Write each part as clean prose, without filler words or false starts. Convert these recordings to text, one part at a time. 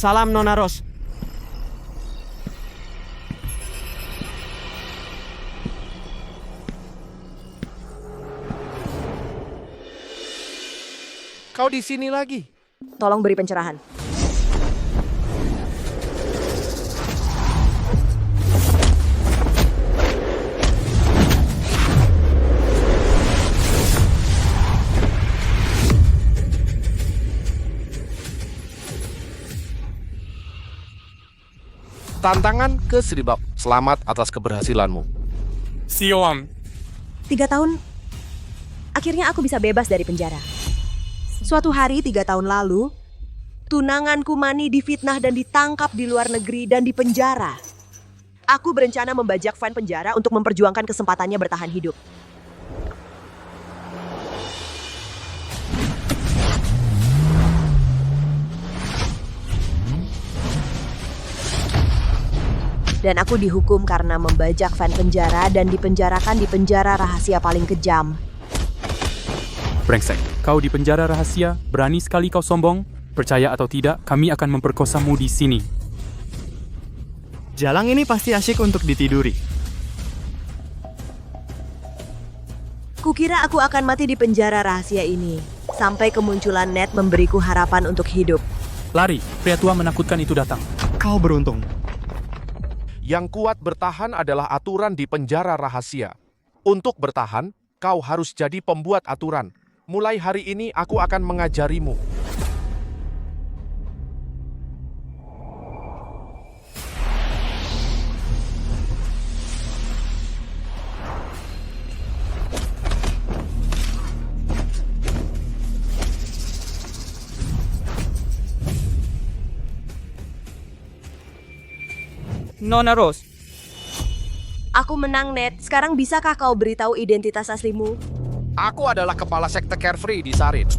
Salam Nona Rose. Kau di sini lagi? Tolong beri pencerahan. Tantangan ke-1000. Selamat atas keberhasilanmu. Siom. 3 tahun, akhirnya aku bisa bebas dari penjara. Suatu hari 3 tahun lalu, tunanganku Mani difitnah dan ditangkap di luar negeri dan dipenjara. Aku berencana membajak Van penjara untuk memperjuangkan kesempatannya bertahan hidup. Dan aku dihukum karena membajak Van penjara dan dipenjarakan di penjara rahasia paling kejam. Brengsek, kau di penjara rahasia, berani sekali kau sombong. Percaya atau tidak, kami akan memperkosamu di sini. Jalang ini pasti asyik untuk ditiduri. Kukira aku akan mati di penjara rahasia ini, sampai kemunculan Ned memberiku harapan untuk hidup. Lari, pria tua menakutkan itu datang. Kau beruntung. Yang kuat bertahan adalah aturan di penjara rahasia. Untuk bertahan, kau harus jadi pembuat aturan. Mulai hari ini aku akan mengajarimu. Nona Rose, Aku menang, Ned. Sekarang bisakah kau beritahu identitas aslimu? Aku adalah kepala sekte Carefree di Sarin.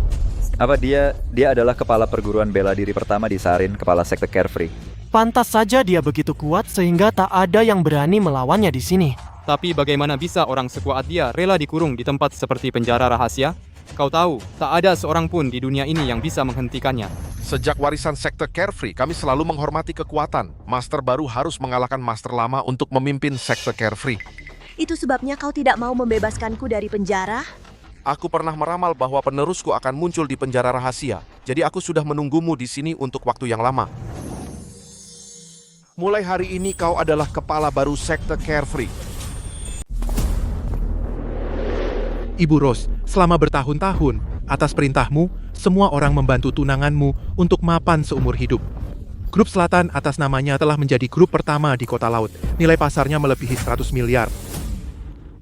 Apa dia adalah kepala perguruan bela diri pertama di Sarin, kepala sekte Carefree. Pantas saja dia begitu kuat sehingga tak ada yang berani melawannya di sini. tapi bagaimana bisa orang sekuat dia rela dikurung di tempat seperti penjara rahasia? Kau tahu, tak ada seorang pun di dunia ini yang bisa menghentikannya. Sejak warisan sekte Carefree, kami selalu menghormati kekuatan. Master baru harus mengalahkan master lama untuk memimpin sekte Carefree. Itu sebabnya kau tidak mau membebaskanku dari penjara? Aku pernah meramal bahwa penerusku akan muncul di penjara rahasia. Jadi aku sudah menunggumu di sini untuk waktu yang lama. Mulai hari ini kau adalah kepala baru sekte Carefree. Ibu Rose, selama bertahun-tahun, atas perintahmu, semua orang membantu tunanganmu untuk mapan seumur hidup. Grup Selatan atas namanya telah menjadi grup pertama di Kota Laut. Nilai pasarnya melebihi 100 miliar.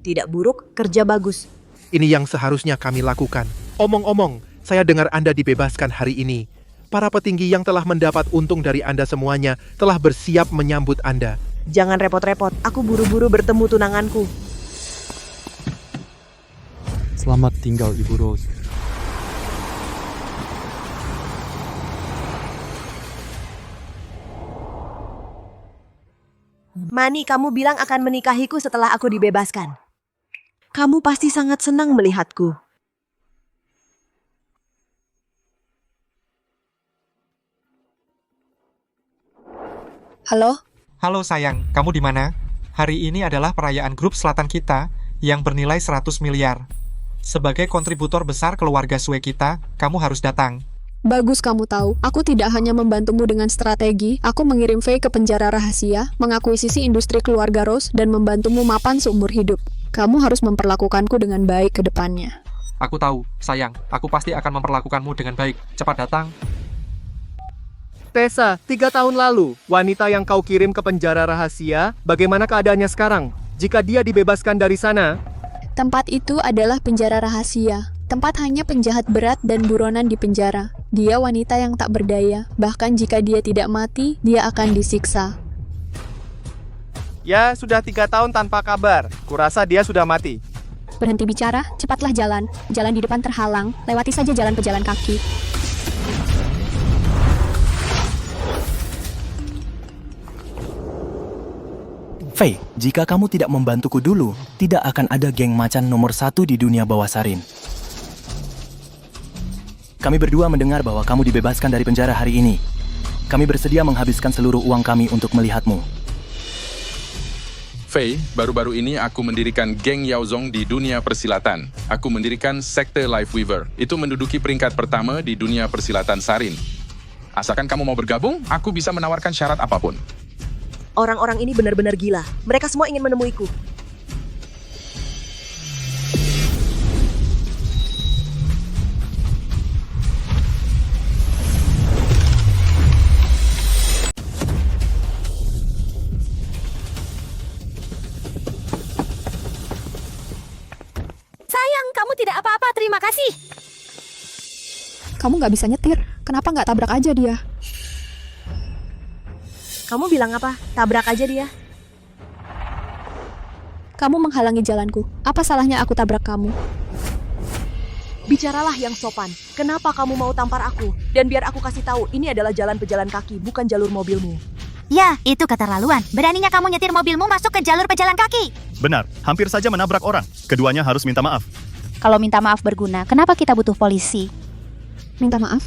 Tidak buruk, kerja bagus. Ini yang seharusnya kami lakukan. Omong-omong, saya dengar Anda dibebaskan hari ini. Para petinggi yang telah mendapat untung dari Anda semuanya telah bersiap menyambut Anda. Jangan repot-repot, aku buru-buru bertemu tunanganku. Selamat tinggal, Ibu Rose. Mani, kamu bilang akan menikahiku setelah aku dibebaskan. Kamu pasti sangat senang melihatku. Halo? Halo sayang, kamu di mana? Hari ini adalah perayaan grup selatan kita yang bernilai 100 miliar. Sebagai kontributor besar keluarga Sue kita, kamu harus datang. Bagus kamu tahu, aku tidak hanya membantumu dengan strategi, aku mengirim Faye ke penjara rahasia, mengakuisisi industri keluarga Rose, dan membantumu mapan seumur hidup. Kamu harus memperlakukanku dengan baik ke depannya. Aku tahu, sayang, aku pasti akan memperlakukanmu dengan baik. Cepat datang. Tessa, 3 tahun lalu, wanita yang kau kirim ke penjara rahasia, bagaimana keadaannya sekarang? Jika dia dibebaskan dari sana, Tempat itu adalah penjara rahasia. Tempat hanya penjahat berat dan buronan di penjara. Dia wanita yang tak berdaya, bahkan jika dia tidak mati, dia akan disiksa. ya sudah 3 tahun tanpa kabar. Kurasa dia sudah mati. Berhenti bicara, cepatlah jalan. Jalan di depan terhalang, lewati saja jalan pejalan kaki. Faye, jika kamu tidak membantuku dulu, tidak akan ada geng macan nomor 1 di dunia bawah Sarin. Kami berdua mendengar bahwa kamu dibebaskan dari penjara hari ini. Kami bersedia menghabiskan seluruh uang kami untuk melihatmu. Fei, baru-baru ini aku mendirikan geng Yaozong di dunia persilatan. Aku mendirikan sekte Life Weaver. Itu menduduki peringkat pertama di dunia persilatan Sarin. Asalkan kamu mau bergabung, aku bisa menawarkan syarat apapun. Orang-orang ini benar-benar gila. Mereka semua ingin menemuiku. Sayang, kamu tidak apa-apa, terima kasih. Kamu nggak bisa nyetir. Kenapa nggak tabrak aja dia? Kamu bilang apa? Tabrak aja dia. Kamu menghalangi jalanku. Apa salahnya aku tabrak kamu? Bicaralah yang sopan. Kenapa kamu mau tampar aku? Dan biar aku kasih tahu, ini adalah jalan pejalan kaki, bukan jalur mobilmu. Ya, itu keterlaluan. Beraninya kamu nyetir mobilmu masuk ke jalur pejalan kaki. Benar, hampir saja menabrak orang. Keduanya harus minta maaf. Kalau minta maaf berguna, kenapa kita butuh polisi? Minta maaf?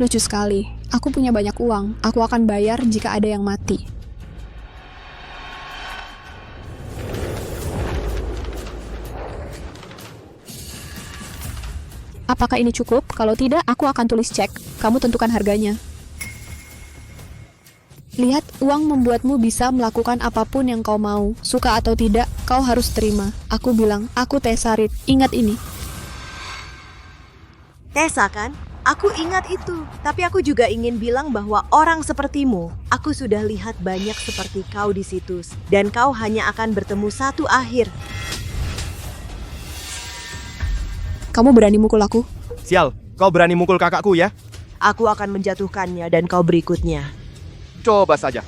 Lucu sekali. Aku punya banyak uang. Aku akan bayar jika ada yang mati. Apakah ini cukup? Kalau tidak, aku akan tulis cek. Kamu tentukan harganya. Lihat, uang membuatmu bisa melakukan apapun yang kau mau. Suka atau tidak, kau harus terima. Aku bilang, aku Tesarit. Ingat ini. Tessa kan? Aku ingat itu. Tapi aku juga ingin bilang bahwa orang sepertimu, aku sudah lihat banyak seperti kau di situs. Dan kau hanya akan bertemu satu akhir. Kamu berani mukul aku? Sial, kau berani mukul kakakku ya? Aku akan menjatuhkannya dan kau berikutnya. Coba saja.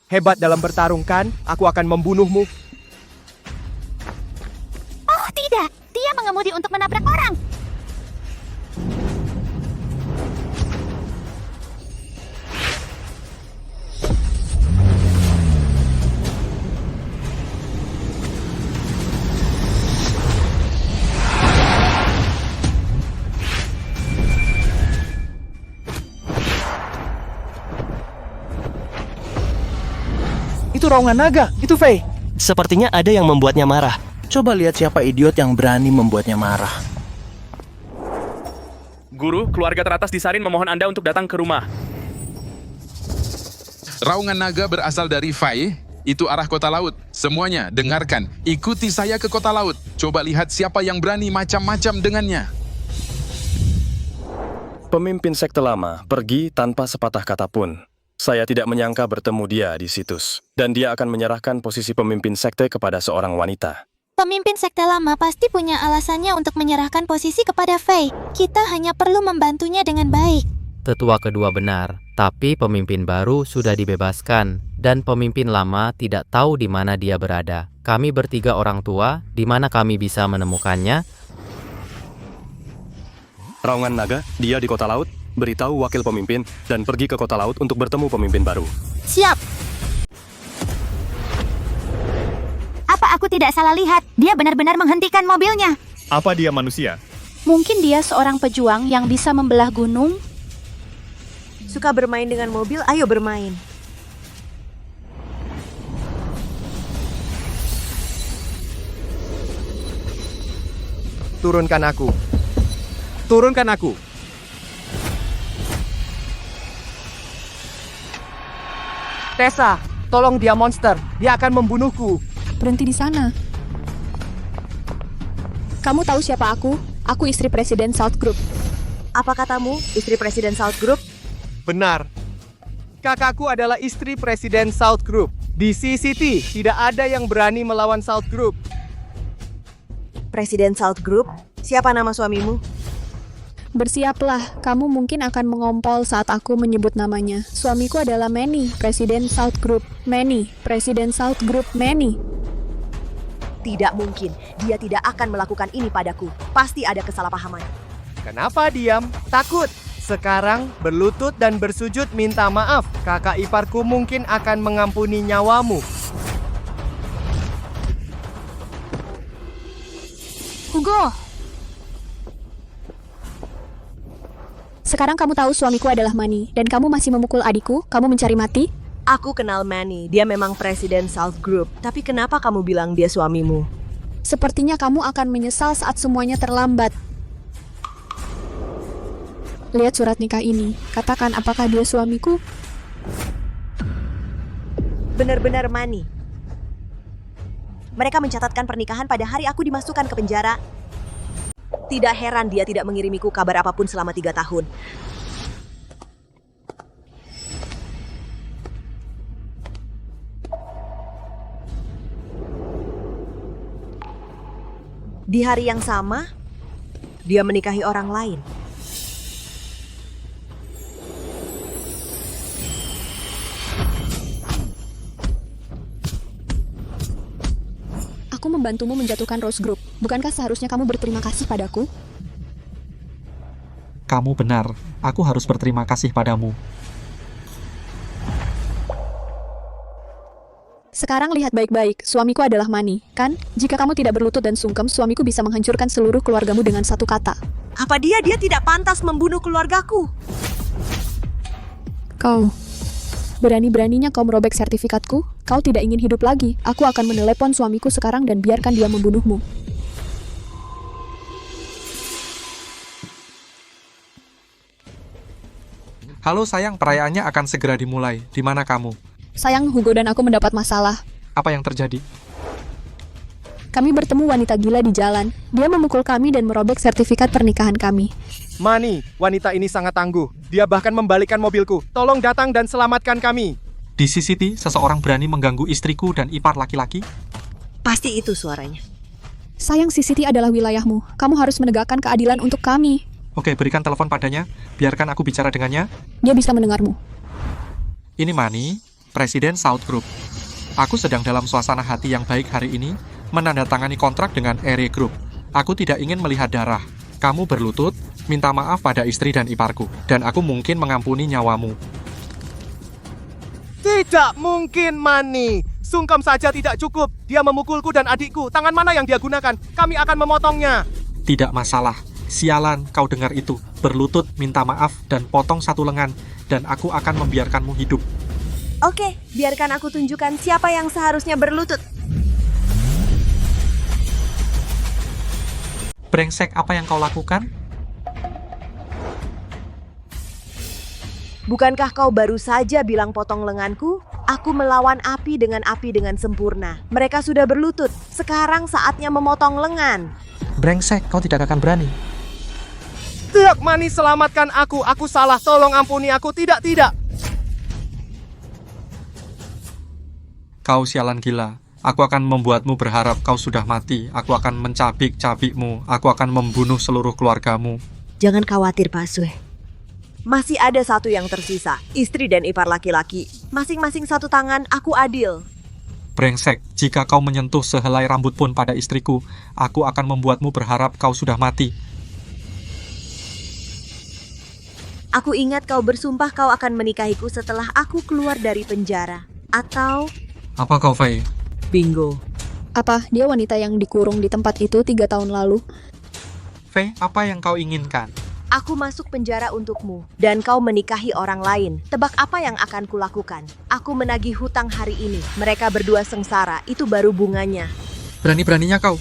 Hebat dalam bertarung kan? Aku akan membunuhmu. Oh tidak, dia mengemudi untuk menabrak orang. Itu raungan naga, itu Fei. Sepertinya ada yang membuatnya marah. Coba lihat siapa idiot yang berani membuatnya marah. Guru, keluarga teratas di Sarin memohon Anda untuk datang ke rumah. Raungan naga berasal dari Fei, itu arah kota laut. Semuanya, dengarkan. Ikuti saya ke kota laut. Coba lihat siapa yang berani macam-macam dengannya. Pemimpin sekte lama pergi tanpa sepatah kata pun. Saya tidak menyangka bertemu dia di situs. Dan dia akan menyerahkan posisi pemimpin sekte kepada seorang wanita. Pemimpin sekte lama pasti punya alasannya untuk menyerahkan posisi kepada Fei. Kita hanya perlu membantunya dengan baik. Tetua kedua benar, tapi pemimpin baru sudah dibebaskan. Dan pemimpin lama tidak tahu di mana dia berada. Kami bertiga orang tua, di mana kami bisa menemukannya? Raungan naga, dia di kota laut. Beritahu wakil pemimpin dan pergi ke kota laut untuk bertemu pemimpin baru. Siap. Apa aku tidak salah lihat? Dia benar-benar menghentikan mobilnya. Apa dia manusia? Mungkin dia seorang pejuang yang bisa membelah gunung. Suka bermain dengan mobil, ayo bermain. Turunkan aku. Turunkan aku. Tessa, tolong dia monster. Dia akan membunuhku. Berhenti di sana. Kamu tahu siapa aku? Aku istri Presiden South Group. Apa katamu, istri Presiden South Group? Benar. Kakakku adalah istri Presiden South Group. Di CCT, tidak ada yang berani melawan South Group. Presiden South Group? Siapa nama suamimu? Bersiaplah, kamu mungkin akan mengompol saat aku menyebut namanya. Suamiku adalah Manny, Presiden South Group. Manny, Presiden South Group, Manny. Tidak mungkin, dia tidak akan melakukan ini padaku. Pasti ada kesalahpahaman. Kenapa diam? Takut. Sekarang berlutut dan bersujud minta maaf. Kakak iparku mungkin akan mengampuni nyawamu. Hugo, Sekarang kamu tahu suamiku adalah Manny, dan kamu masih memukul adikku, kamu mencari mati? Aku kenal Manny, dia memang presiden South Group. Tapi kenapa kamu bilang dia suamimu? Sepertinya kamu akan menyesal saat semuanya terlambat. Lihat surat nikah ini, katakan apakah dia suamiku? Benar-benar Manny. Mereka mencatatkan pernikahan pada hari aku dimasukkan ke penjara. Tidak heran dia tidak mengirimiku kabar apapun selama 3 tahun. Di hari yang sama, dia menikahi orang lain. Aku membantumu menjatuhkan Rose Group. Bukankah seharusnya kamu berterima kasih padaku? Kamu benar, aku harus berterima kasih padamu. Sekarang lihat baik-baik, suamiku adalah Manny, kan? Jika kamu tidak berlutut dan sungkem, suamiku bisa menghancurkan seluruh keluargamu dengan satu kata. Apa dia tidak pantas membunuh keluargaku? Kau, berani-beraninya kau merobek sertifikatku? Kau tidak ingin hidup lagi. Aku akan menelepon suamiku sekarang dan biarkan dia membunuhmu. Halo sayang, perayaannya akan segera dimulai. Di mana kamu? Sayang, Hugo dan aku mendapat masalah. Apa yang terjadi? Kami bertemu wanita gila di jalan. Dia memukul kami dan merobek sertifikat pernikahan kami. Manny, wanita ini sangat tangguh. Dia bahkan membalikkan mobilku. Tolong datang dan selamatkan kami. Di CCTV, seseorang berani mengganggu istriku dan ipar laki-laki? Pasti itu suaranya. Sayang, CCTV adalah wilayahmu. Kamu harus menegakkan keadilan untuk kami. Oke, berikan telepon padanya. Biarkan aku bicara dengannya. Dia bisa mendengarmu. Ini Manny, Presiden South Group. Aku sedang dalam suasana hati yang baik hari ini, menandatangani kontrak dengan Ere Group. Aku tidak ingin melihat darah. Kamu berlutut, minta maaf pada istri dan iparku, dan aku mungkin mengampuni nyawamu. Tidak mungkin, Manny. Sungkem saja tidak cukup. Dia memukulku dan adikku. Tangan mana yang dia gunakan? Kami akan memotongnya. Tidak masalah. Sialan, kau dengar itu. Berlutut, minta maaf, dan potong satu lengan. Dan aku akan membiarkanmu hidup. Oke, biarkan aku tunjukkan siapa yang seharusnya berlutut. Brengsek, apa yang kau lakukan? Bukankah kau baru saja bilang potong lenganku? Aku melawan api dengan sempurna. Mereka sudah berlutut. Sekarang saatnya memotong lengan. Brengsek, kau tidak akan berani. Tidak, Manny, selamatkan aku. Aku salah. Tolong ampuni aku. Tidak. Kau sialan gila. Aku akan membuatmu berharap kau sudah mati. Aku akan mencabik-cabikmu. Aku akan membunuh seluruh keluargamu. Jangan khawatir, Pak Sue. Masih ada satu yang tersisa. Istri dan ipar laki-laki. Masing-masing satu tangan, aku adil. Brengsek, jika kau menyentuh sehelai rambut pun pada istriku, aku akan membuatmu berharap kau sudah mati. Aku ingat kau bersumpah kau akan menikahiku setelah aku keluar dari penjara. Atau... Apa kau, Faye? Bingo. Apa, dia wanita yang dikurung di tempat itu 3 tahun lalu? Faye, apa yang kau inginkan? Aku masuk penjara untukmu, dan kau menikahi orang lain. Tebak apa yang akan kulakukan? Aku menagih hutang hari ini. Mereka berdua sengsara, itu baru bunganya. Berani-beraninya kau.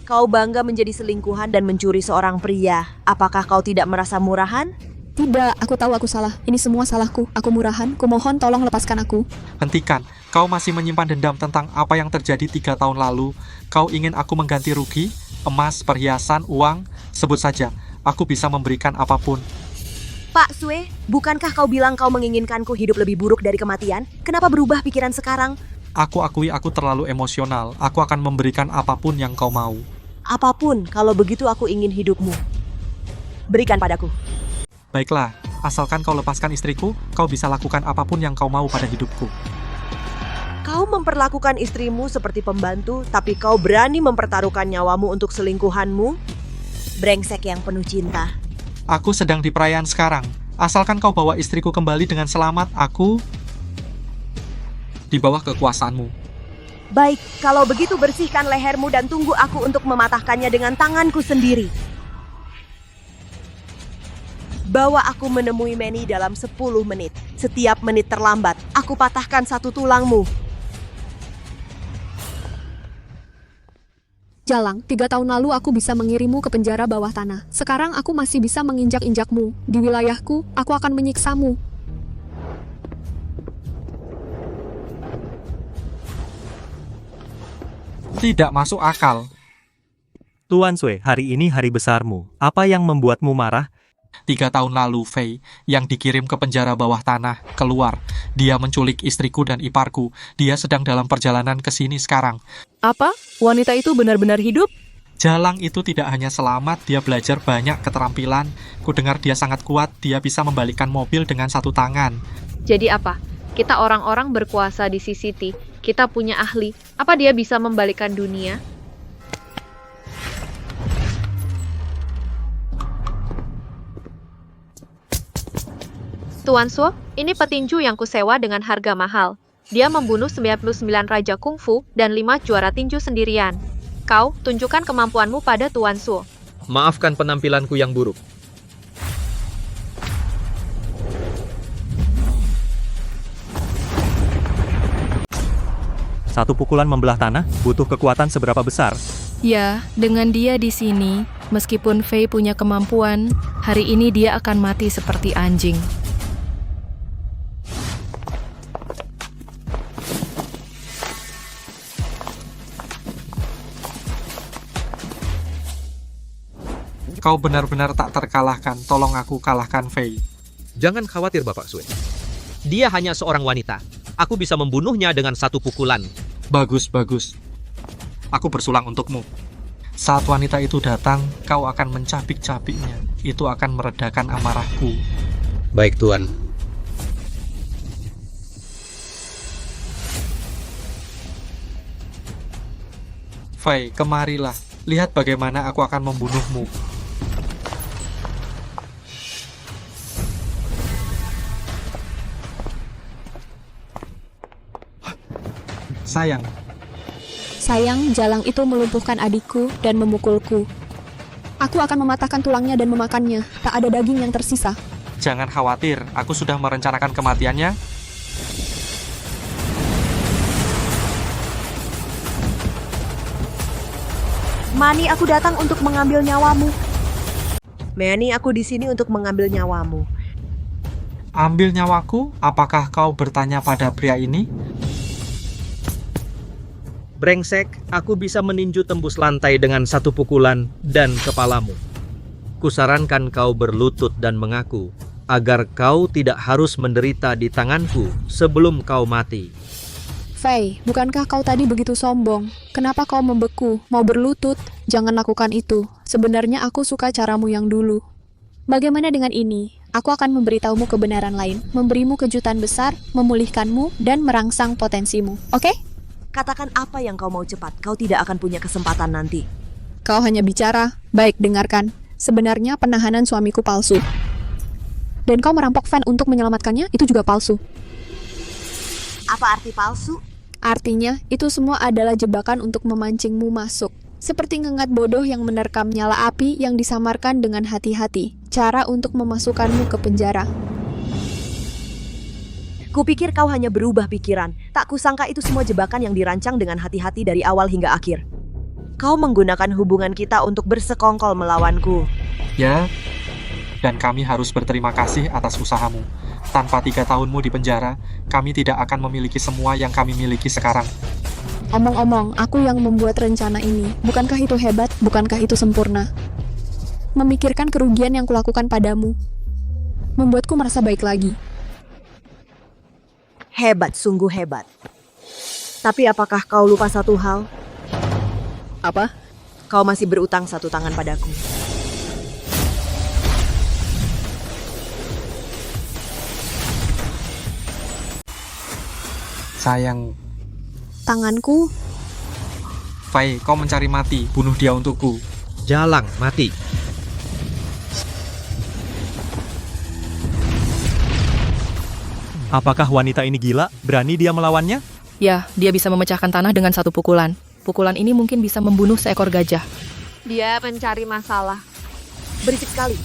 Kau bangga menjadi selingkuhan dan mencuri seorang pria. Apakah kau tidak merasa murahan? Tidak, aku tahu aku salah. Ini semua salahku. Aku murahan, kumohon tolong lepaskan aku. Hentikan, kau masih menyimpan dendam tentang apa yang terjadi 3 tahun lalu. Kau ingin aku mengganti rugi? Emas, perhiasan, uang? Sebut saja, aku bisa memberikan apapun. Pak Sue, bukankah kau bilang kau menginginkanku hidup lebih buruk dari kematian? Kenapa berubah pikiran sekarang? Aku akui aku terlalu emosional. Aku akan memberikan apapun yang kau mau. Apapun, kalau begitu aku ingin hidupmu. Berikan padaku. Baiklah, asalkan kau lepaskan istriku, kau bisa lakukan apapun yang kau mau pada hidupku. Kau memperlakukan istrimu seperti pembantu, tapi kau berani mempertaruhkan nyawamu untuk selingkuhanmu? Brengsek yang penuh cinta. Aku sedang di perayaan sekarang. Asalkan kau bawa istriku kembali dengan selamat, aku di bawah kekuasaanmu. Baik, kalau begitu bersihkan lehermu dan tunggu aku untuk mematahkannya dengan tanganku sendiri. Bawa aku menemui Manny dalam 10 menit. Setiap menit terlambat, aku patahkan satu tulangmu. Jalang, 3 tahun lalu aku bisa mengirimmu ke penjara bawah tanah. Sekarang aku masih bisa menginjak-injakmu. Di wilayahku, aku akan menyiksamu. Tidak masuk akal. Tuan Sue, hari ini hari besarmu. Apa yang membuatmu marah? 3 tahun lalu, Fei, yang dikirim ke penjara bawah tanah, keluar. Dia menculik istriku dan iparku. Dia sedang dalam perjalanan ke sini sekarang. Apa? Wanita itu benar-benar hidup? Jalang itu tidak hanya selamat, dia belajar banyak keterampilan. Kudengar dia sangat kuat, dia bisa membalikkan mobil dengan satu tangan. Jadi apa? Kita orang-orang berkuasa di CCT. Kita punya ahli. Apa dia bisa membalikkan dunia? Tuan Suo, ini petinju yang kusewa dengan harga mahal. Dia membunuh 99 raja kungfu dan 5 juara tinju sendirian. Kau, tunjukkan kemampuanmu pada Tuan Suo. Maafkan penampilanku yang buruk. Satu pukulan membelah tanah butuh kekuatan seberapa besar? Ya, dengan dia di sini, meskipun Fei punya kemampuan, hari ini dia akan mati seperti anjing. Kau benar-benar tak terkalahkan. Tolong aku kalahkan Fei. Jangan khawatir, Bapak Sue. Dia hanya seorang wanita. Aku bisa membunuhnya dengan satu pukulan. Bagus, bagus. Aku bersulang untukmu. Saat wanita itu datang, kau akan mencabik-cabiknya. Itu akan meredakan amarahku. Baik, Tuan. Fei, kemarilah. Lihat bagaimana aku akan membunuhmu. Sayang, jalang itu melumpuhkan adikku dan memukulku. Aku akan mematahkan tulangnya dan memakannya. Tak ada daging yang tersisa. Jangan khawatir, aku sudah merencanakan kematiannya. Manny, aku datang untuk mengambil nyawamu. Manny, aku di sini untuk mengambil nyawamu. Ambil nyawaku? Apakah kau bertanya pada pria ini? Brengsek, aku bisa meninju tembus lantai dengan satu pukulan dan kepalamu. Kusarankan kau berlutut dan mengaku, agar kau tidak harus menderita di tanganku sebelum kau mati. Fei, bukankah kau tadi begitu sombong? Kenapa kau membeku, mau berlutut? Jangan lakukan itu. Sebenarnya aku suka caramu yang dulu. Bagaimana dengan ini? Aku akan memberitahumu kebenaran lain, memberimu kejutan besar, memulihkanmu, dan merangsang potensimu. Oke? Katakan apa yang kau mau cepat. Kau tidak akan punya kesempatan nanti. Kau hanya bicara. Baik, dengarkan. Sebenarnya penahanan suamiku palsu. Dan kau merampok fan untuk menyelamatkannya, itu juga palsu. Apa arti palsu? Artinya, itu semua adalah jebakan untuk memancingmu masuk. Seperti ngengat bodoh yang menerkam nyala api yang disamarkan dengan hati-hati. Cara untuk memasukkanmu ke penjara. Kupikir kau hanya berubah pikiran. Tak kusangka itu semua jebakan yang dirancang dengan hati-hati dari awal hingga akhir. Kau menggunakan hubungan kita untuk bersekongkol melawanku. Ya, dan kami harus berterima kasih atas usahamu. Tanpa 3 tahunmu di penjara, kami tidak akan memiliki semua yang kami miliki sekarang. Omong-omong, aku yang membuat rencana ini. Bukankah itu hebat? Bukankah itu sempurna? Memikirkan kerugian yang kulakukan padamu membuatku merasa baik lagi. Hebat, sungguh hebat. Tapi apakah kau lupa satu hal? Apa? Kau masih berutang satu tangan padaku. Sayang, Tanganku, Fei, kau mencari mati, bunuh dia untukku. Jalang mati. Apakah wanita ini gila? Berani dia melawannya? Ya, dia bisa memecahkan tanah dengan satu pukulan. Pukulan ini mungkin bisa membunuh seekor gajah. Dia mencari masalah. Berisik sekali.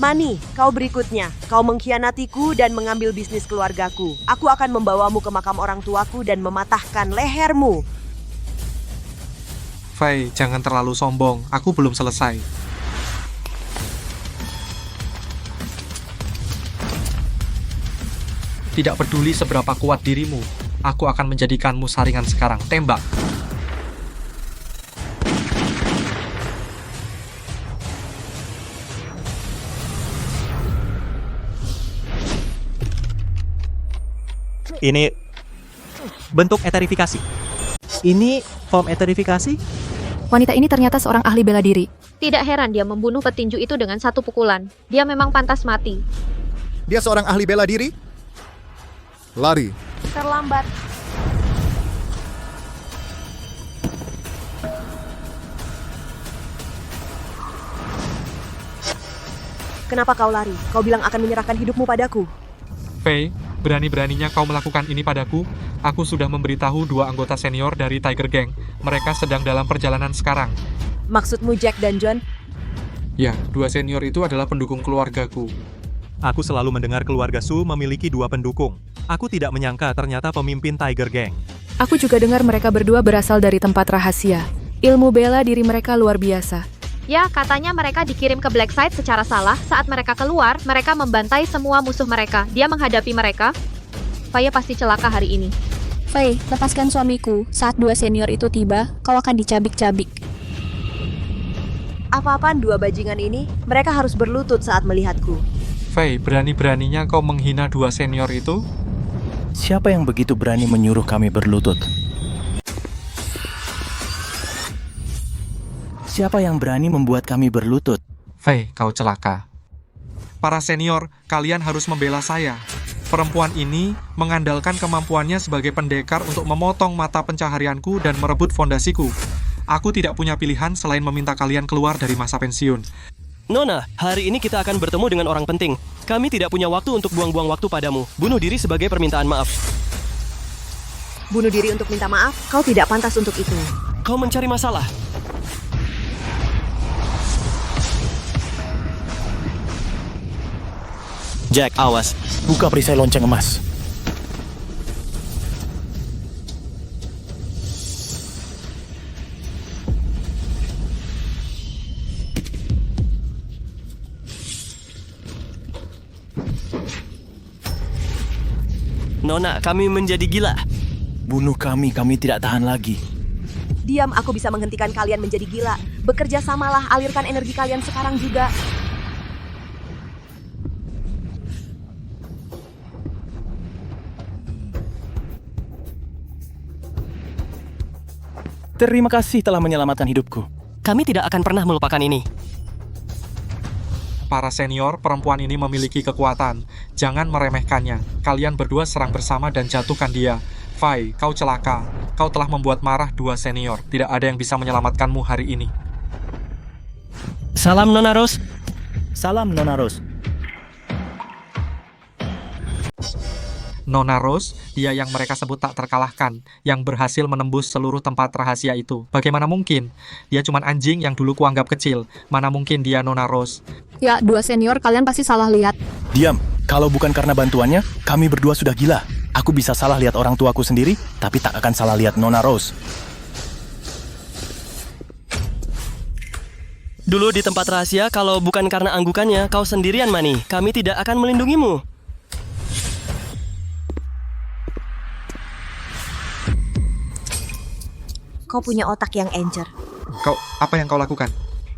Mani, kau berikutnya. Kau mengkhianatiku dan mengambil bisnis keluargaku. Aku akan membawamu ke makam orang tuaku dan mematahkan lehermu. Fei, jangan terlalu sombong. Aku belum selesai. Tidak peduli seberapa kuat dirimu, aku akan menjadikanmu saringan sekarang. Tembak. Ini bentuk eterifikasi. Ini form eterifikasi? Wanita ini ternyata seorang ahli bela diri. Tidak heran dia membunuh petinju itu dengan satu pukulan. Dia memang pantas mati. Dia seorang ahli bela diri? Lari. Terlambat. Kenapa kau lari? Kau bilang akan menyerahkan hidupmu padaku. Fei, berani-beraninya kau melakukan ini padaku. Aku sudah memberitahu 2 anggota senior dari Tiger Gang. Mereka sedang dalam perjalanan sekarang. Maksudmu Jack dan John? Ya, 2 senior itu adalah pendukung keluargaku. Aku selalu mendengar keluarga Su memiliki 2 pendukung. Aku tidak menyangka ternyata pemimpin Tiger Gang. Aku juga dengar mereka berdua berasal dari tempat rahasia. Ilmu bela diri mereka luar biasa. Ya, katanya mereka dikirim ke Black Site secara salah. Saat mereka keluar, mereka membantai semua musuh mereka. Dia menghadapi mereka. Fei pasti celaka hari ini. Fei, lepaskan suamiku. Saat 2 senior itu tiba, kau akan dicabik-cabik. Apa-apaan 2 bajingan ini? Mereka harus berlutut saat melihatku. Fei, berani-beraninya kau menghina 2 senior itu? Siapa yang begitu berani menyuruh kami berlutut? Siapa yang berani membuat kami berlutut? Fei, kau celaka. Para senior, kalian harus membela saya. Perempuan ini mengandalkan kemampuannya sebagai pendekar untuk memotong mata pencaharianku dan merebut fondasiku. Aku tidak punya pilihan selain meminta kalian keluar dari masa pensiun. Nona, hari ini kita akan bertemu dengan orang penting. Kami tidak punya waktu untuk buang-buang waktu padamu. Bunuh diri sebagai permintaan maaf. Bunuh diri untuk minta maaf? Kau tidak pantas untuk itu. Kau mencari masalah. Jack, awas. Buka perisai lonceng emas. Nona, kami menjadi gila. Bunuh kami tidak tahan lagi. Diam, aku bisa menghentikan kalian menjadi gila. Bekerja samalah, alirkan energi kalian sekarang juga. Terima kasih telah menyelamatkan hidupku. Kami tidak akan pernah melupakan ini. Para senior, perempuan ini memiliki kekuatan. Jangan meremehkannya. Kalian berdua serang bersama dan jatuhkan dia. Fei, kau celaka. Kau telah membuat marah 2 senior. Tidak ada yang bisa menyelamatkanmu hari ini. Salam Nona Rose. Salam Nona Rose. Nona Rose, dia yang mereka sebut tak terkalahkan, yang berhasil menembus seluruh tempat rahasia itu. Bagaimana mungkin? Dia cuma anjing yang dulu kuanggap kecil. Mana mungkin dia Nona Rose? Ya, 2 senior kalian pasti salah lihat. Diam. Kalau bukan karena bantuannya, kami berdua sudah gila. Aku bisa salah lihat orang tuaku sendiri, tapi tak akan salah lihat Nona Rose. Dulu di tempat rahasia, kalau bukan karena anggukannya, kau sendirian, Mani. Kami tidak akan melindungimu. Kau punya otak yang encer. Apa yang kau lakukan?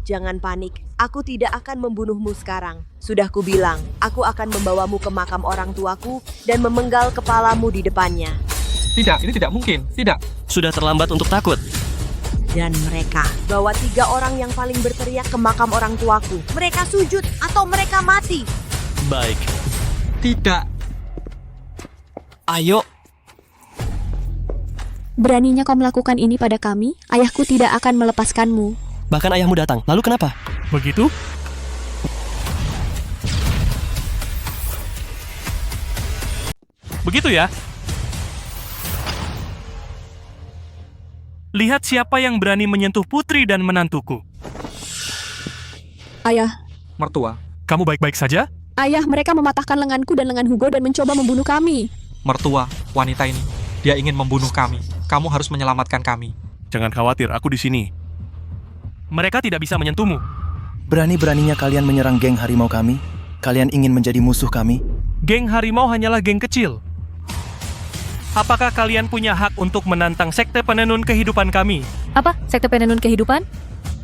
Jangan panik, aku tidak akan membunuhmu sekarang. Sudah kubilang, aku akan membawamu ke makam orang tuaku dan memenggal kepalamu di depannya. Tidak, ini tidak mungkin. Tidak. Sudah terlambat untuk takut. Dan mereka bawa 3 orang yang paling berteriak ke makam orang tuaku. Mereka sujud atau mereka mati. Baik. Tidak. Ayo. Beraninya kau melakukan ini pada kami, ayahku tidak akan melepaskanmu. Bahkan ayahmu datang. Lalu kenapa? Begitu? Begitu ya? Lihat siapa yang berani menyentuh putri dan menantuku. Ayah, Mertua. Kamu baik-baik saja? ayah, mereka mematahkan lenganku dan lengan Hugo dan mencoba membunuh kami. Mertua, wanita ini. Dia ingin membunuh kami. Kamu harus menyelamatkan kami. Jangan khawatir, aku di sini. Mereka tidak bisa menyentuhmu. Berani-beraninya kalian menyerang geng harimau kami? Kalian ingin menjadi musuh kami? Geng harimau hanyalah geng kecil. Apakah kalian punya hak untuk menantang sekte penenun kehidupan kami? Apa? Sekte penenun kehidupan?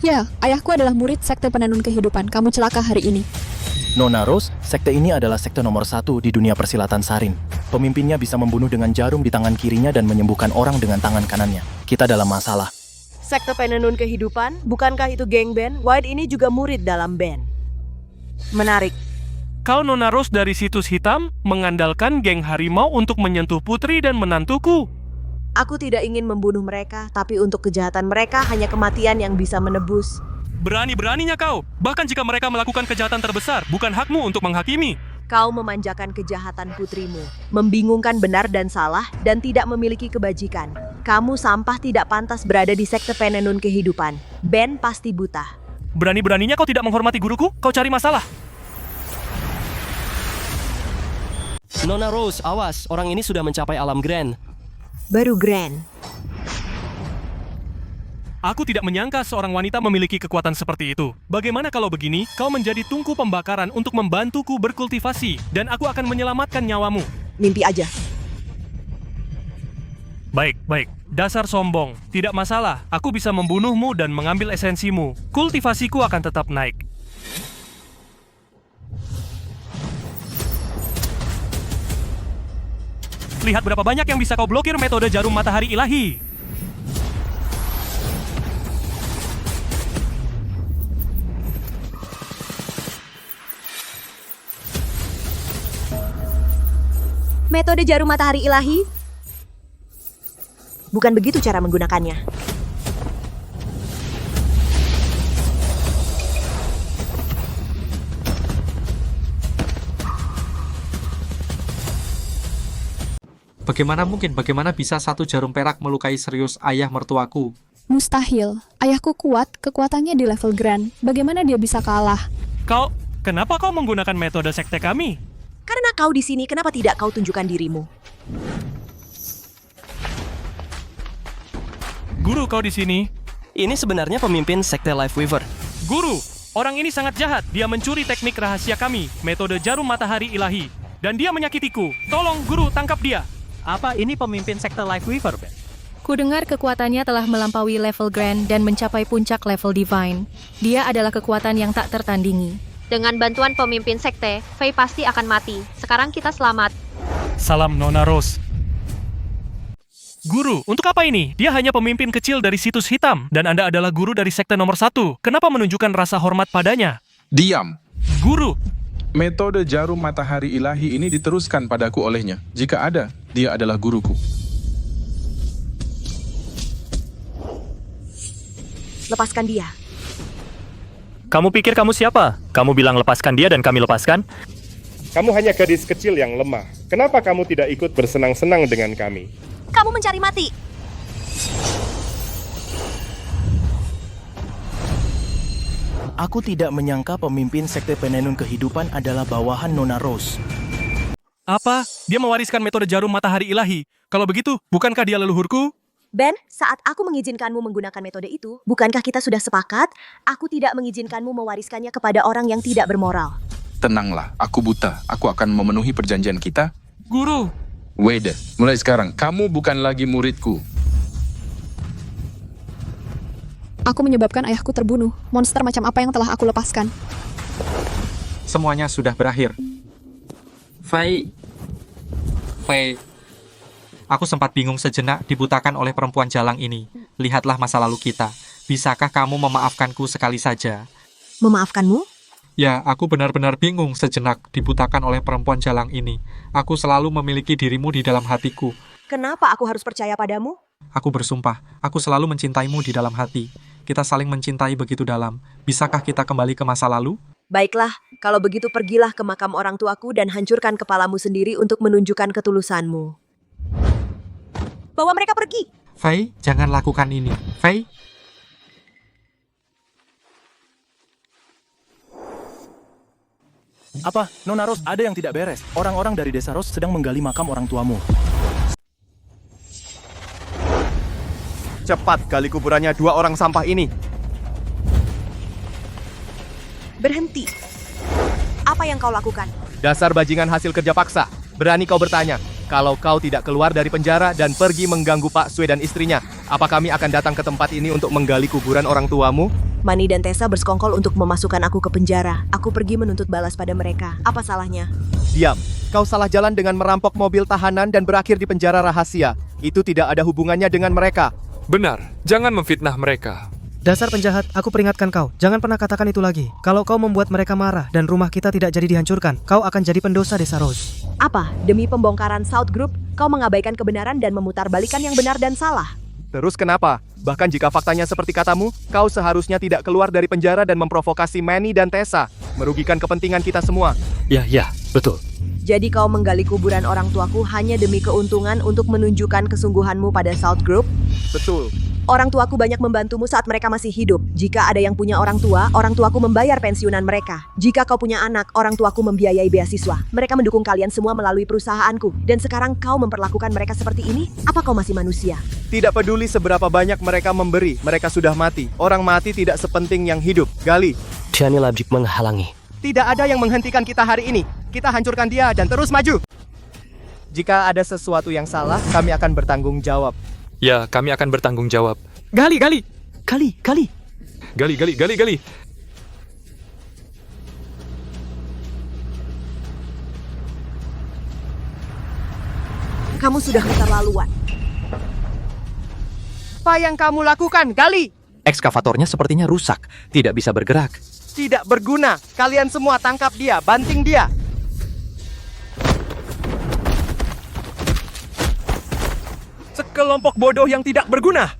Ya, ayahku adalah murid sekte penenun kehidupan. Kamu celaka hari ini. Nona Rose, sekte ini adalah sekte nomor 1 di dunia persilatan Sarin. Pemimpinnya bisa membunuh dengan jarum di tangan kirinya dan menyembuhkan orang dengan tangan kanannya. Kita dalam masalah. Sekte penenun kehidupan, bukankah itu geng band? White ini juga murid dalam band. Menarik. Kau Nona Rose dari situs hitam mengandalkan geng harimau untuk menyentuh putri dan menantuku. Aku tidak ingin membunuh mereka, tapi untuk kejahatan mereka hanya kematian yang bisa menebus. Berani-beraninya kau. Bahkan jika mereka melakukan kejahatan terbesar, bukan hakmu untuk menghakimi. Kau memanjakan kejahatan putrimu, membingungkan benar dan salah, dan tidak memiliki kebajikan. Kamu sampah tidak pantas berada di sekte penenun kehidupan. Ben pasti buta. Berani-beraninya kau tidak menghormati guruku? Kau cari masalah. Nona Rose, awas. Orang ini sudah mencapai alam Grand. Baru Grand. Aku tidak menyangka seorang wanita memiliki kekuatan seperti itu. Bagaimana kalau begini, kau menjadi tungku pembakaran untuk membantuku berkultivasi, dan aku akan menyelamatkan nyawamu. Mimpi aja. Baik. Dasar sombong. Tidak masalah, aku bisa membunuhmu dan mengambil esensimu. Kultivasiku akan tetap naik. Lihat berapa banyak yang bisa kau blokir metode jarum matahari ilahi. Metode jarum matahari ilahi? Bukan begitu cara menggunakannya. Bagaimana bisa satu jarum perak melukai serius ayah mertuaku? Mustahil. Ayahku kuat, kekuatannya di level Grand. Bagaimana dia bisa kalah? Kenapa kau menggunakan metode sekte kami? Karena kau di sini, kenapa tidak kau tunjukkan dirimu? Guru, kau di sini. Ini sebenarnya pemimpin sekte Life Weaver. Guru, orang ini sangat jahat. Dia mencuri teknik rahasia kami, metode jarum matahari ilahi. Dan dia menyakitiku. Tolong, Guru, tangkap dia. Apa ini pemimpin sekte Life Weaver, Ben? Kudengar kekuatannya telah melampaui level Grand dan mencapai puncak level Divine. Dia adalah kekuatan yang tak tertandingi. Dengan bantuan pemimpin sekte, Faye pasti akan mati. Sekarang kita selamat. Salam Nona Rose. Guru, untuk apa ini? Dia hanya pemimpin kecil dari situs hitam, dan Anda adalah guru dari sekte nomor 1. Kenapa menunjukkan rasa hormat padanya? Diam. Guru. Metode jarum matahari ilahi ini diteruskan padaku olehnya. Jika ada, dia adalah guruku. Lepaskan dia. Kamu pikir kamu siapa? Kamu bilang lepaskan dia dan kami lepaskan? Kamu hanya gadis kecil yang lemah. Kenapa kamu tidak ikut bersenang-senang dengan kami? Kamu mencari mati. Aku tidak menyangka pemimpin sekte penenun kehidupan adalah bawahan Nona Rose. Apa? Dia mewariskan metode jarum matahari ilahi. Kalau begitu, bukankah dia leluhurku? Ben, saat aku mengizinkanmu menggunakan metode itu, bukankah kita sudah sepakat? Aku tidak mengizinkanmu mewariskannya kepada orang yang tidak bermoral. Tenanglah, aku buta. Aku akan memenuhi perjanjian kita. Guru. Wade, mulai sekarang, kamu bukan lagi muridku. Aku menyebabkan ayahku terbunuh. Monster macam apa yang telah aku lepaskan? Semuanya sudah berakhir. Faye. Aku sempat bingung sejenak dibutakan oleh perempuan jalang ini. lihatlah masa lalu kita. Bisakah kamu memaafkanku sekali saja? Memaafkanmu? Ya, aku benar-benar bingung sejenak dibutakan oleh perempuan jalang ini. Aku selalu memiliki dirimu di dalam hatiku. Kenapa aku harus percaya padamu? Aku bersumpah, aku selalu mencintaimu di dalam hati. Kita saling mencintai begitu dalam. Bisakah kita kembali ke masa lalu? Baiklah, kalau begitu pergilah ke makam orang tuaku dan hancurkan kepalamu sendiri untuk menunjukkan ketulusanmu. Bawa mereka pergi! Fei, jangan lakukan ini. Fei? Apa? Nona Rose, ada yang tidak beres. Orang-orang dari desa Rose sedang menggali makam orang tuamu. Cepat gali kuburannya 2 orang sampah ini. Berhenti. Apa yang kau lakukan? Dasar bajingan hasil kerja paksa. Berani kau bertanya? Kalau kau tidak keluar dari penjara dan pergi mengganggu Pak Sue dan istrinya, apa kami akan datang ke tempat ini untuk menggali kuburan orang tuamu? Manny dan Tessa bersekongkol untuk memasukkan aku ke penjara. Aku pergi menuntut balas pada mereka. Apa salahnya? Diam. Kau salah jalan dengan merampok mobil tahanan dan berakhir di penjara rahasia. Itu tidak ada hubungannya dengan mereka. Benar. Jangan memfitnah mereka. Dasar penjahat, aku peringatkan kau, jangan pernah katakan itu lagi. Kalau kau membuat mereka marah dan rumah kita tidak jadi dihancurkan, kau akan jadi pendosa desa Rose. Apa? Demi pembongkaran South Group, kau mengabaikan kebenaran dan memutarbalikkan yang benar dan salah. Terus kenapa? Bahkan jika faktanya seperti katamu, kau seharusnya tidak keluar dari penjara dan memprovokasi Manny dan Tessa, merugikan kepentingan kita semua. Ya, betul. Jadi kau menggali kuburan orang tuaku hanya demi keuntungan untuk menunjukkan kesungguhanmu pada South Group? Betul. Orang tuaku banyak membantumu saat mereka masih hidup. Jika ada yang punya orang tuaku membayar pensiunan mereka. Jika kau punya anak, orang tuaku membiayai beasiswa. Mereka mendukung kalian semua melalui perusahaanku. Dan sekarang kau memperlakukan mereka seperti ini? Apa kau masih manusia? Tidak peduli seberapa banyak mereka memberi, mereka sudah mati. Orang mati tidak sepenting yang hidup. Gali. Daniel Abdik menghalangi. Tidak ada yang menghentikan kita hari ini. Kita hancurkan dia dan terus maju. Jika ada sesuatu yang salah, kami akan bertanggung jawab. Ya, kami akan bertanggung jawab. Gali. Kamu sudah keterlaluan. Apa yang kamu lakukan, Gali? Ekskavatornya sepertinya rusak, tidak bisa bergerak. Tidak berguna. Kalian semua tangkap dia, banting dia. Sekelompok bodoh yang tidak berguna.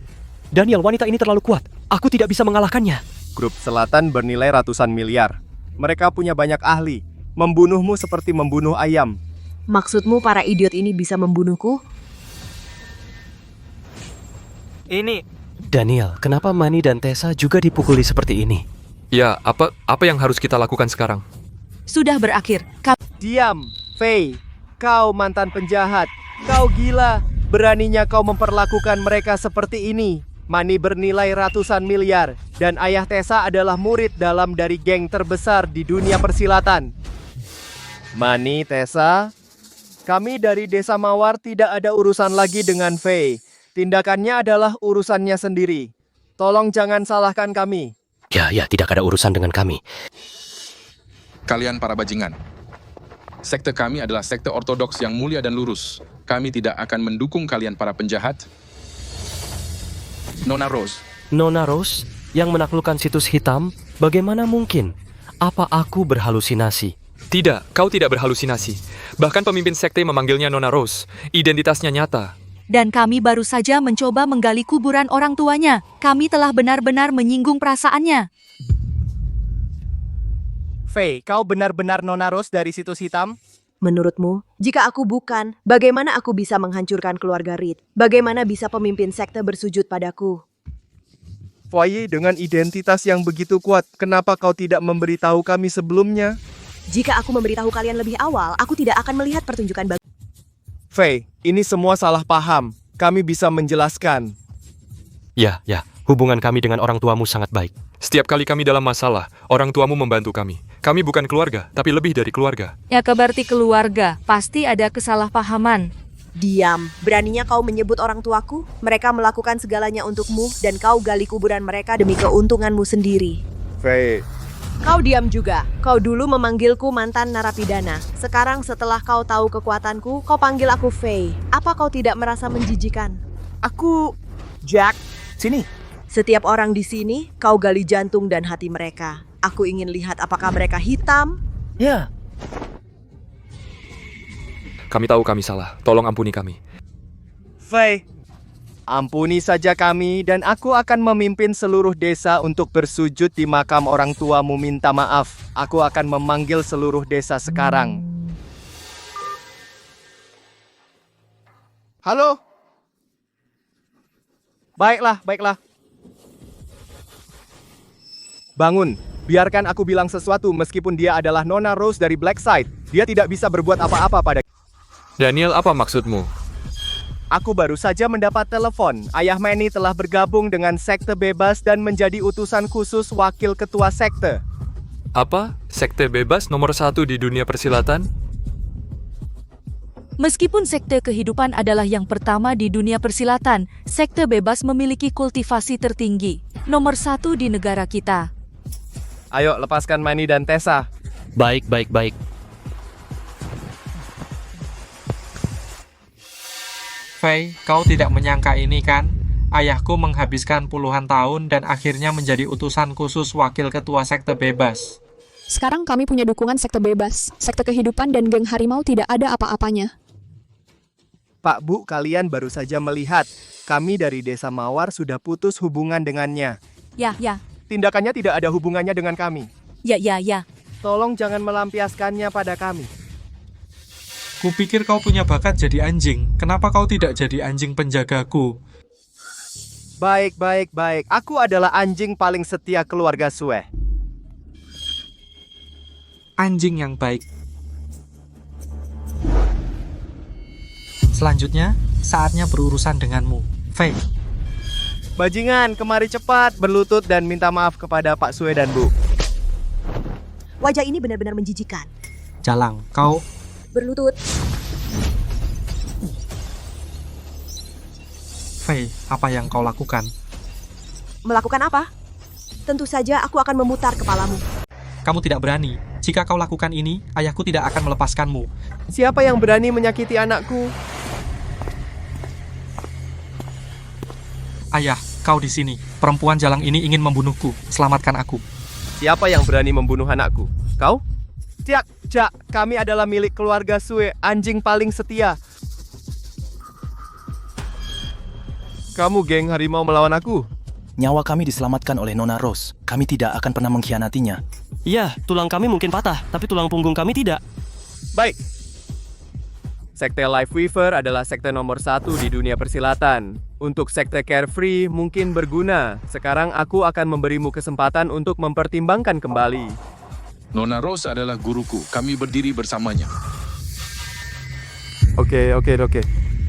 Daniel, wanita ini terlalu kuat. Aku tidak bisa mengalahkannya. Grup Selatan bernilai ratusan miliar. Mereka punya banyak ahli. Membunuhmu seperti membunuh ayam. Maksudmu para idiot ini bisa membunuhku? Ini Daniel, kenapa Manny dan Tessa juga dipukuli seperti ini? Ya, apa yang harus kita lakukan sekarang? Sudah berakhir. Diam, Fei. Kau mantan penjahat. Kau gila. Beraninya kau memperlakukan mereka seperti ini. Manny bernilai ratusan miliar. Dan ayah Tessa adalah murid dalam dari geng terbesar di dunia persilatan. Manny, Tessa, kami dari Desa Mawar tidak ada urusan lagi dengan Fei. Tindakannya adalah urusannya sendiri. Tolong jangan salahkan kami. Ya, tidak ada urusan dengan kami. Kalian para bajingan. Sekte kami adalah sekte ortodoks yang mulia dan lurus. Kami tidak akan mendukung kalian para penjahat. Nona Rose, yang menaklukkan situs hitam, bagaimana mungkin? Apa aku berhalusinasi? Tidak, kau tidak berhalusinasi. Bahkan pemimpin sekte memanggilnya Nona Rose. Identitasnya nyata. Dan kami baru saja mencoba menggali kuburan orang tuanya. Kami telah benar-benar menyinggung perasaannya. Fei, kau benar-benar Nona Rose dari situs hitam? Menurutmu, jika aku bukan, bagaimana aku bisa menghancurkan keluarga Reed? Bagaimana bisa pemimpin sekte bersujud padaku? Foye, dengan identitas yang begitu kuat, kenapa kau tidak memberitahu kami sebelumnya? Jika aku memberitahu kalian lebih awal, aku tidak akan melihat pertunjukan bagus. Fei, ini semua salah paham. Kami bisa menjelaskan. Ya, hubungan kami dengan orang tuamu sangat baik. Setiap kali kami dalam masalah, orang tuamu membantu kami. Kami bukan keluarga, tapi lebih dari keluarga. Ya, berarti keluarga. Pasti ada kesalahpahaman. Diam. Beraninya kau menyebut orang tuaku? Mereka melakukan segalanya untukmu, dan kau gali kuburan mereka demi keuntunganmu sendiri. Fei. Kau diam juga. Kau dulu memanggilku mantan narapidana. Sekarang setelah kau tahu kekuatanku, kau panggil aku Fei. Apa kau tidak merasa menjijikan? Aku... Jack, sini. Setiap orang di sini, kau gali jantung dan hati mereka. Aku ingin lihat apakah mereka hitam. Ya. Kami tahu kami salah. Tolong ampuni kami. Fei, ampuni saja kami dan aku akan memimpin seluruh desa untuk bersujud di makam orang tuamu minta maaf. Aku akan memanggil seluruh desa sekarang. Halo? Baiklah, baiklah. Bangun, biarkan aku bilang sesuatu meskipun dia adalah Nona Rose dari Blackside. Dia tidak bisa berbuat apa-apa pada... Daniel, apa maksudmu? Aku baru saja mendapat telepon. Ayah Manny telah bergabung dengan Sekte Bebas dan menjadi utusan khusus wakil ketua sekte. Apa? Sekte bebas nomor 1 di dunia persilatan? Meskipun sekte kehidupan adalah yang pertama di dunia persilatan, sekte bebas memiliki kultivasi tertinggi, nomor 1 di negara kita. Ayo, lepaskan Manny dan Tessa. Baik. Fei, kau tidak menyangka ini kan? Ayahku menghabiskan puluhan tahun dan akhirnya menjadi utusan khusus wakil ketua sekte bebas. Sekarang kami punya dukungan sekte bebas. Sekte kehidupan dan geng harimau tidak ada apa-apanya. Pak Bu, kalian baru saja melihat. Kami dari Desa Mawar sudah putus hubungan dengannya. Ya. Tindakannya tidak ada hubungannya dengan kami. Ya. Tolong jangan melampiaskannya pada kami. Kupikir kau punya bakat jadi anjing. Kenapa kau tidak jadi anjing penjagaku? Baik. Aku adalah anjing paling setia keluarga Sue. Anjing yang baik. Selanjutnya, saatnya berurusan denganmu, Fei. Bajingan, kemari cepat, berlutut dan minta maaf kepada Pak Sue dan Bu. Wajah ini benar-benar menjijikan. Jalang, kau... Berlutut. Fei, apa yang kau lakukan? Melakukan apa? Tentu saja aku akan memutar kepalamu. Kamu tidak berani. Jika kau lakukan ini, ayahku tidak akan melepaskanmu. Siapa yang berani menyakiti anakku? Ayah, kau di sini. Perempuan jalang ini ingin membunuhku. Selamatkan aku. Siapa yang berani membunuh anakku? Kau? Jak, kami adalah milik keluarga Sue, anjing paling setia. Kamu geng harimau melawan aku? Nyawa kami diselamatkan oleh Nona Rose. Kami tidak akan pernah mengkhianatinya. Iya, tulang kami mungkin patah, tapi tulang punggung kami tidak. Baik. Sekte Life Weaver adalah sekte nomor 1 di dunia persilatan. Untuk sekte Carefree mungkin berguna. Sekarang aku akan memberimu kesempatan untuk mempertimbangkan kembali. Nona Rose adalah guruku. Kami berdiri bersamanya. Oke.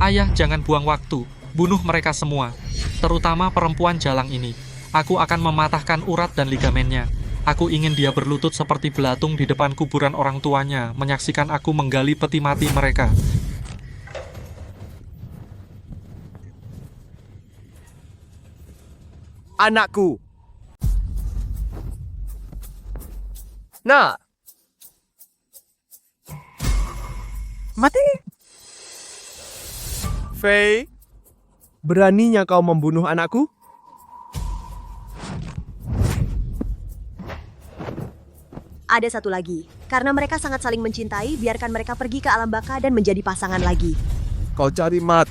Ayah, jangan buang waktu. Bunuh mereka semua. Terutama perempuan jalang ini. Aku akan mematahkan urat dan ligamennya. Aku ingin dia berlutut seperti belatung di depan kuburan orang tuanya, menyaksikan aku menggali peti mati mereka. Anakku. Nah. Mati. Fei, beraninya kau membunuh anakku? Ada satu lagi. Karena mereka sangat saling mencintai, biarkan mereka pergi ke alam baka dan menjadi pasangan lagi. Kau cari mat.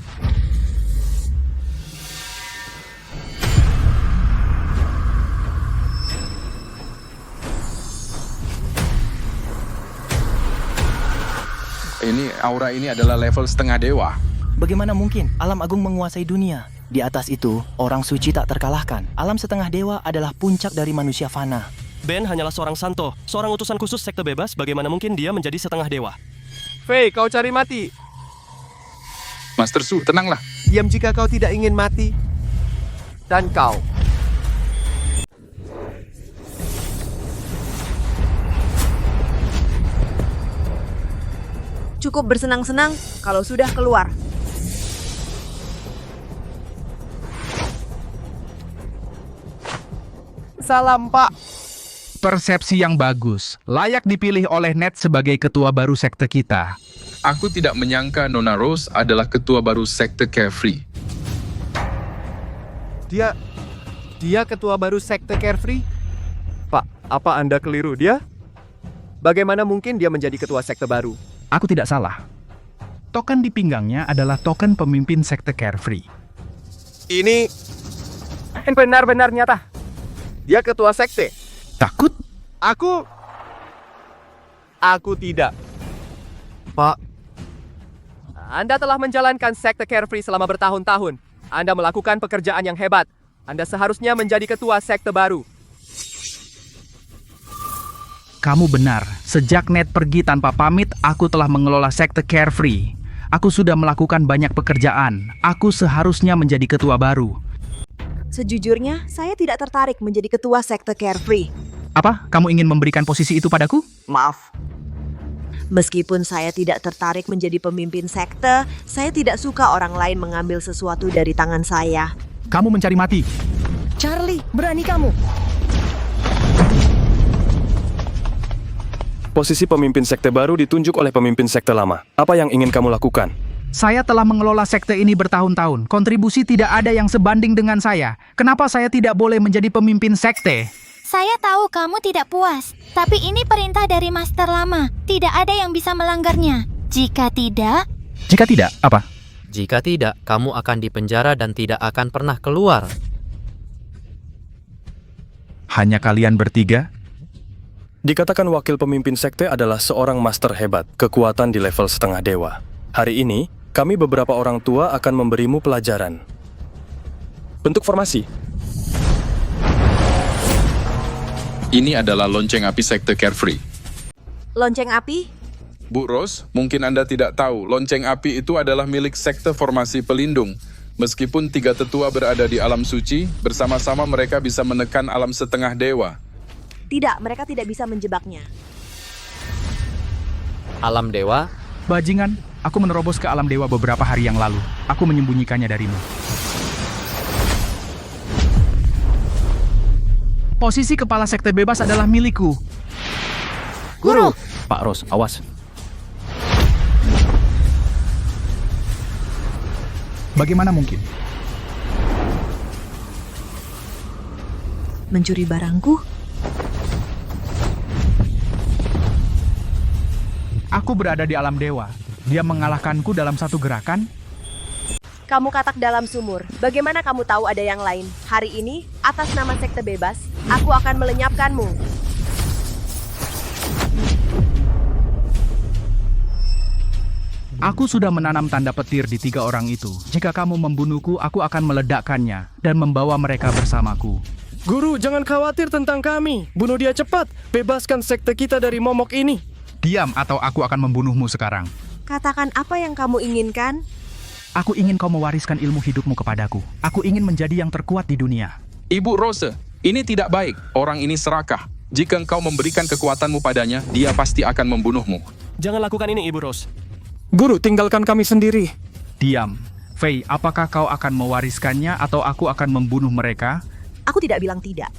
Aura ini adalah level setengah dewa. Bagaimana mungkin alam agung menguasai dunia? Di atas itu, orang suci tak terkalahkan. Alam setengah dewa adalah puncak dari manusia fana. Ben hanyalah seorang santo, seorang utusan khusus sekte bebas. Bagaimana mungkin dia menjadi setengah dewa? Fei, kau cari mati. Master Su, tenanglah. Diam jika kau tidak ingin mati. Dan kau. Cukup bersenang-senang kalau sudah keluar. Salam, Pak. Persepsi yang bagus. Layak dipilih oleh Ned sebagai ketua baru sekte kita. Aku tidak menyangka Nona Rose adalah ketua baru sekte Carefree. Dia ketua baru sekte Carefree? Pak, apa Anda keliru? Dia? Bagaimana mungkin dia menjadi ketua sekte baru? Aku tidak salah. Token di pinggangnya adalah token pemimpin sekte Carefree. Ini benar-benar nyata. Dia ketua sekte. Takut? Aku tidak. Pak, Anda telah menjalankan sekte Carefree selama bertahun-tahun. Anda melakukan pekerjaan yang hebat. Anda seharusnya menjadi ketua sekte baru. Kamu benar. Sejak Ned pergi tanpa pamit, aku telah mengelola sekte Carefree. Aku sudah melakukan banyak pekerjaan. Aku seharusnya menjadi ketua baru. Sejujurnya, saya tidak tertarik menjadi ketua sekte Carefree. Apa? Kamu ingin memberikan posisi itu padaku? Maaf. Meskipun saya tidak tertarik menjadi pemimpin sekte, saya tidak suka orang lain mengambil sesuatu dari tangan saya. Kamu mencari mati. Charlie, berani kamu. Posisi pemimpin sekte baru ditunjuk oleh pemimpin sekte lama. Apa yang ingin kamu lakukan? Saya telah mengelola sekte ini bertahun-tahun. Kontribusi tidak ada yang sebanding dengan saya. Kenapa saya tidak boleh menjadi pemimpin sekte? Saya tahu kamu tidak puas, tapi ini perintah dari Master Lama. Tidak ada yang bisa melanggarnya. Jika tidak... Jika tidak, apa? Jika tidak, kamu akan dipenjara dan tidak akan pernah keluar. Hanya kalian bertiga? Dikatakan wakil pemimpin sekte adalah seorang master hebat, kekuatan di level setengah dewa. Hari ini, kami beberapa orang tua akan memberimu pelajaran. Bentuk formasi. Ini adalah lonceng api sekte Carefree. Lonceng api? Bu Rose, mungkin Anda tidak tahu, lonceng api itu adalah milik sekte formasi pelindung. Meskipun 3 tetua berada di alam suci, bersama-sama mereka bisa menekan alam setengah dewa. Tidak, mereka tidak bisa menjebaknya. Alam dewa? Bajingan, aku menerobos ke alam dewa beberapa hari yang lalu. Aku menyembunyikannya darimu. Posisi kepala sekte bebas adalah milikku. Guru! Pak Ros, awas. Bagaimana mungkin? Mencuri barangku? Aku berada di alam dewa. Dia mengalahkanku dalam satu gerakan. Kamu katak dalam sumur. Bagaimana kamu tahu ada yang lain? Hari ini, atas nama sekte bebas, aku akan melenyapkanmu. Aku sudah menanam tanda petir di 3 orang itu. Jika kamu membunuhku, aku akan meledakkannya dan membawa mereka bersamaku. Guru, jangan khawatir tentang kami. Bunuh dia cepat. Bebaskan sekte kita dari momok ini. Diam atau aku akan membunuhmu sekarang. Katakan apa yang kamu inginkan. Aku ingin kau mewariskan ilmu hidupmu kepadaku. Aku ingin menjadi yang terkuat di dunia. Ibu Rose, ini tidak baik. Orang ini serakah. Jika engkau memberikan kekuatanmu padanya, dia pasti akan membunuhmu. Jangan lakukan ini, Ibu Rose. Guru, tinggalkan kami sendiri. Diam. Faye, apakah kau akan mewariskannya atau aku akan membunuh mereka? Aku tidak bilang tidak.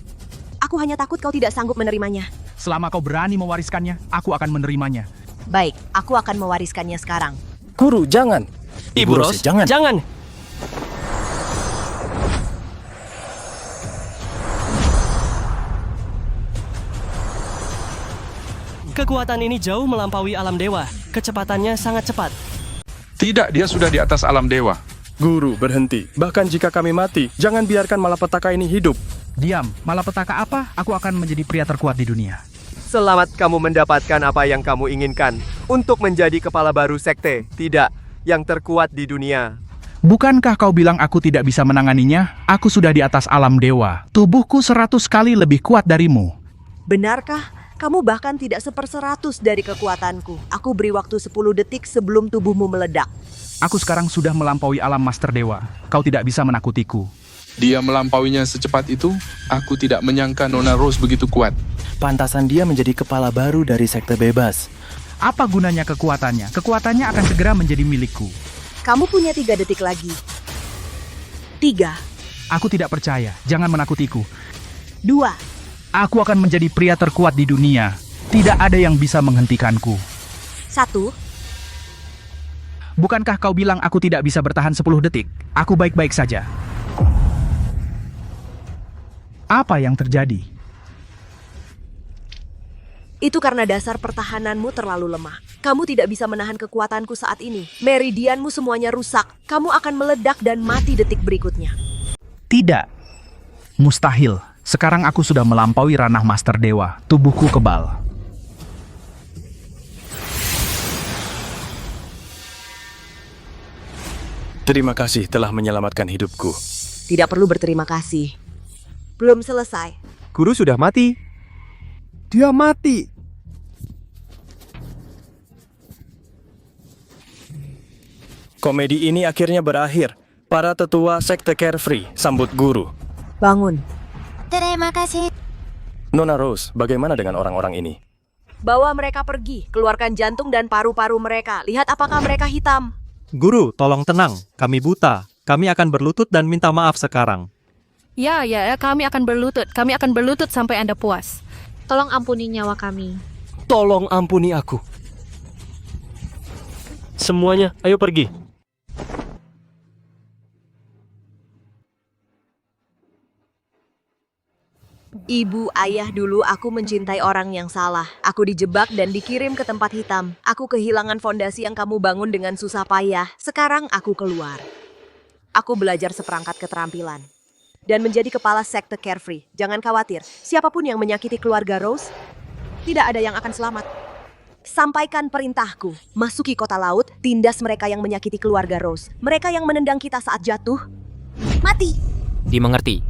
Aku hanya takut kau tidak sanggup menerimanya. Selama kau berani mewariskannya, aku akan menerimanya. Baik, aku akan mewariskannya sekarang. Guru, jangan. Ibu Rose, jangan. Kekuatan ini jauh melampaui alam dewa. Kecepatannya sangat cepat. Tidak, dia sudah di atas alam dewa. Guru, berhenti. Bahkan jika kami mati, jangan biarkan malapetaka ini hidup. Diam, malapetaka apa? Aku akan menjadi pria terkuat di dunia. Selamat kamu mendapatkan apa yang kamu inginkan. Untuk menjadi kepala baru sekte, tidak, yang terkuat di dunia. Bukankah kau bilang aku tidak bisa menanganinya? Aku sudah di atas alam dewa. Tubuhku 100 kali lebih kuat darimu. Benarkah? Kamu bahkan tidak 1/100 dari kekuatanku. Aku beri waktu 10 detik sebelum tubuhmu meledak. Aku sekarang sudah melampaui alam Master Dewa. Kau tidak bisa menakutiku. Dia melampauinya secepat itu? Aku tidak menyangka Nona Rose begitu kuat. Pantasan dia menjadi kepala baru dari sekte bebas. Apa gunanya kekuatannya? Kekuatannya akan segera menjadi milikku. Kamu punya 3 detik lagi. 3. Aku tidak percaya. Jangan menakutiku. 2. Aku akan menjadi pria terkuat di dunia. Tidak ada yang bisa menghentikanku. 1. Bukankah kau bilang aku tidak bisa bertahan 10 detik? Aku baik-baik saja. Apa yang terjadi? Itu karena dasar pertahananmu terlalu lemah. Kamu tidak bisa menahan kekuatanku saat ini. Meridianmu semuanya rusak. Kamu akan meledak dan mati detik berikutnya. Tidak. Mustahil. Sekarang aku sudah melampaui ranah Master Dewa. Tubuhku kebal. Terima kasih telah menyelamatkan hidupku. Tidak perlu berterima kasih. Belum selesai. Guru sudah mati. Dia mati. Komedi ini akhirnya berakhir. Para tetua sekte Carefree, sambut guru. Bangun. Terima kasih. Nona Rose, bagaimana dengan orang-orang ini? Bawa mereka pergi. Keluarkan jantung dan paru-paru mereka. Lihat apakah mereka hitam. Guru, tolong tenang. Kami buta. Kami akan berlutut dan minta maaf sekarang. Ya, kami akan berlutut. Kami akan berlutut sampai Anda puas. Tolong ampuni nyawa kami. Tolong ampuni aku. Semuanya, ayo pergi. Ibu, ayah, dulu aku mencintai orang yang salah. Aku dijebak dan dikirim ke tempat hitam. Aku kehilangan fondasi yang kamu bangun dengan susah payah. Sekarang aku keluar. Aku belajar seperangkat keterampilan. Dan menjadi kepala sekte Carefree. Jangan khawatir, siapapun yang menyakiti keluarga Rose, tidak ada yang akan selamat. Sampaikan perintahku. Masuki kota laut, tindas mereka yang menyakiti keluarga Rose. Mereka yang menendang kita saat jatuh. Mati! Dimengerti.